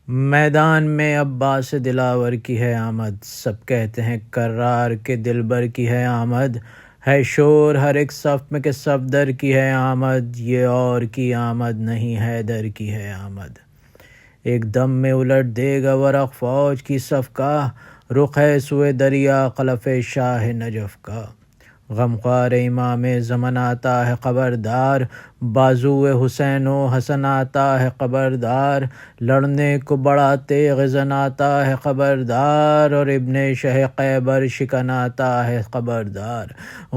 میدان میں عباس دلاور کی ہے آمد، سب کہتے ہیں کرار کے دلبر کی ہے آمد، ہے شور ہر ایک صف میں کہ صفدر کی ہے آمد، یہ اور کی آمد نہیں حیدر کی ہے آمد۔ ایک دم میں الٹ دے گا ورق فوج کی صف کا، رخ ہے سوئے دریا خلف شاہ نجف کا۔ غمخوار امام زمن آتا ہے خبردار، بازو حسین و حسن آتا ہے خبردار، لڑنے کو بڑا تیغ زن آتا ہے خبردار، اور ابن شہ خیبر شکن آتا ہے خبردار۔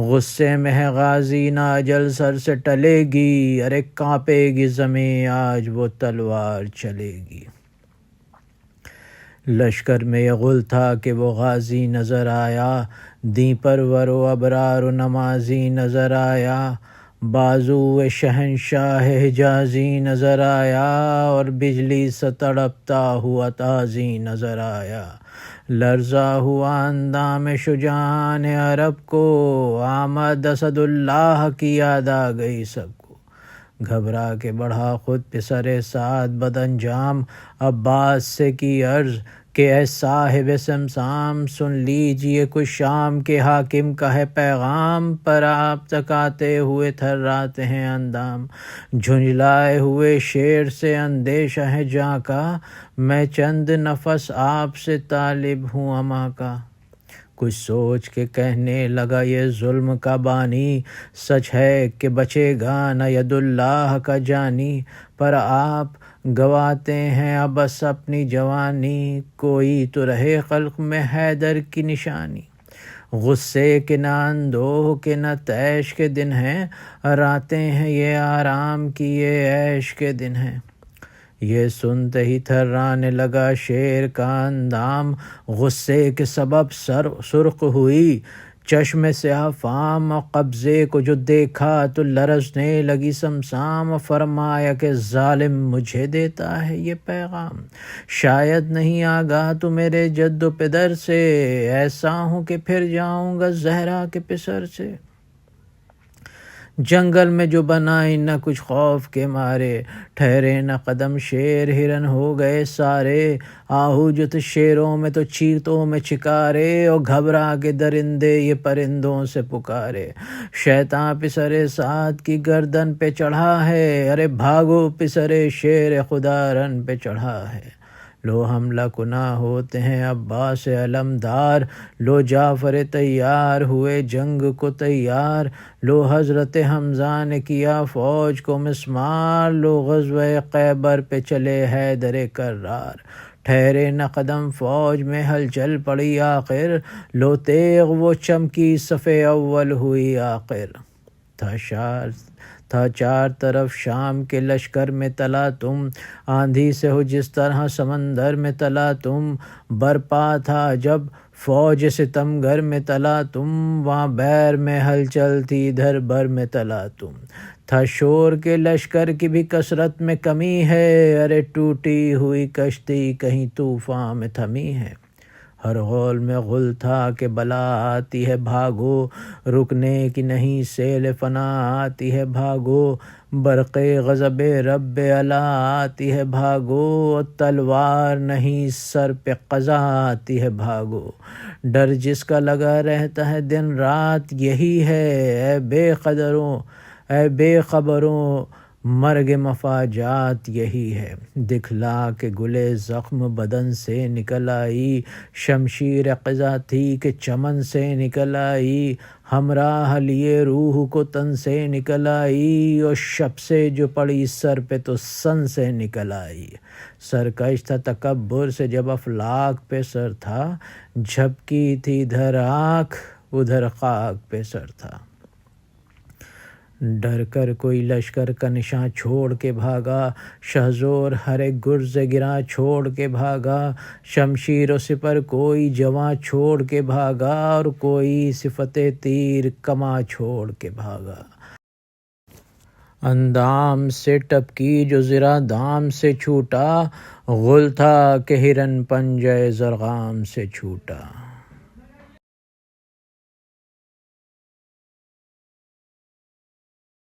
غصے میں ہے غازی نہ اجل سر سے ٹلے گی، ارے کانپے گی زمیں آج وہ تلوار چلے گی۔ لشکر میں یہ غل تھا کہ وہ غازی نظر آیا، دیں پرور و ابرار و نمازی نظر آیا، بازو شہنشاہ حجازی نظر آیا، اور بجلی سے تڑپتا ہوا تازی نظر آیا۔ لرزا ہوا اندام شجاعان عرب کو، آمد اسد اللہ کی یاد آ گئی سب کو۔ گھبرا کے بڑھا خود پسر سعد بد انجام، عباس سے کی عرض کہ اے صاحب سمسام، سن لیجئے کچھ شام کے حاکم کا ہے پیغام، پر آپ تک آتے ہوئے تھراتے ہیں اندام۔ جھنجھلائے ہوئے شیر سے اندیشہ ہے جاں کا، میں چند نفس آپ سے طالب ہوں اما کا۔ کچھ سوچ کے کہنے لگا یہ ظلم کا بانی، سچ ہے کہ بچے گا نہ ید اللہ کا جانی، پر آپ گواتے ہیں اب بس اپنی جوانی، کوئی تو رہے خلق میں حیدر کی نشانی۔ غصے کے نہ اندوہ کے نہ طیش کے دن ہیں، راتیں ہیں یہ آرام کی یہ عیش کے دن ہیں۔ یہ سنتے ہی تھرانے لگا شیر کا اندام، غصے کے سبب سرخ ہوئی چشم سیاہ فام، قبضے کو جو دیکھا تو لرزنے لگی سمسام، فرمایا کہ ظالم مجھے دیتا ہے یہ پیغام، شاید نہیں آگاہ تو میرے جد و پدر سے، ایسا ہوں کہ پھر جاؤں گا زہرا کے پسر سے۔ جنگل میں جو بنائی نہ کچھ خوف کے مارے، ٹھہرے نہ قدم شیر ہرن ہو گئے سارے، آہو جو تھے شیروں میں تو چیتوں میں چکارے، اور گھبرا کے درندے یہ پرندوں سے پکارے۔ شیطان پسر سعد کی گردن پہ چڑھا ہے، ارے بھاگو پسر شیر خدا رن پہ چڑھا ہے۔ لو حملہ کناں ہوتے ہیں عباس علمدار، لو جعفر تیار ہوئے جنگ کو تیار، لو حضرت حمزہ نے کیا فوج کو مسمار، لو غزوہ خیبر پہ چلے حیدر کرار۔ ٹھہرے نہ قدم فوج میں ہلچل پڑی آخر، لو تیغ وہ چمکی صف اول ہوئی آخر۔ تھا چار طرف شام کے لشکر میں تلا تم، آندھی سے ہو جس طرح سمندر میں تلا تم، برپا تھا جب فوج ستمگر میں تلا تم، وہاں بیر میں ہلچل تھی ادھر بر میں تلا تم۔ تھا شور کے لشکر کی بھی کثرت میں کمی ہے، ارے ٹوٹی ہوئی کشتی کہیں طوفاں میں تھمی ہے۔ ہر غول میں غل تھا کہ بلا آتی ہے بھاگو، رکنے کی نہیں سیل فنا آتی ہے بھاگو، برق غضب رب اعلیٰ آتی ہے بھاگو، تلوار نہیں سر پہ قضا آتی ہے بھاگو۔ ڈر جس کا لگا رہتا ہے دن رات یہی ہے، اے بے خبروں مرگ مفاجات یہی ہے۔ دکھلا کے گلے زخم بدن سے نکل آئی، شمشیر قضا تھی کہ چمن سے نکل آئی، ہمراہ لیے روح کو تن سے نکل آئی، اور شب سے جو پڑی سر پہ تو سن سے نکل آئی۔ سرکش تھا تکبر سے جب افلاک پہ سر تھا، جھپکی تھی ادھر آنکھ ادھر خاک پہ سر تھا۔ ڈر کر کوئی لشکر کا نشاں چھوڑ کے بھاگا، شہزور ہر ایک گرز گراں چھوڑ کے بھاگا، شمشیر و سپر کوئی جواں چھوڑ کے بھاگا، اور کوئی صفت تیر کماں چھوڑ کے بھاگا۔ اندام سے ٹپکی جو زرہ دام سے چھوٹا، غل تھا کہ ہرن پنجہ ضرغام سے چھوٹا۔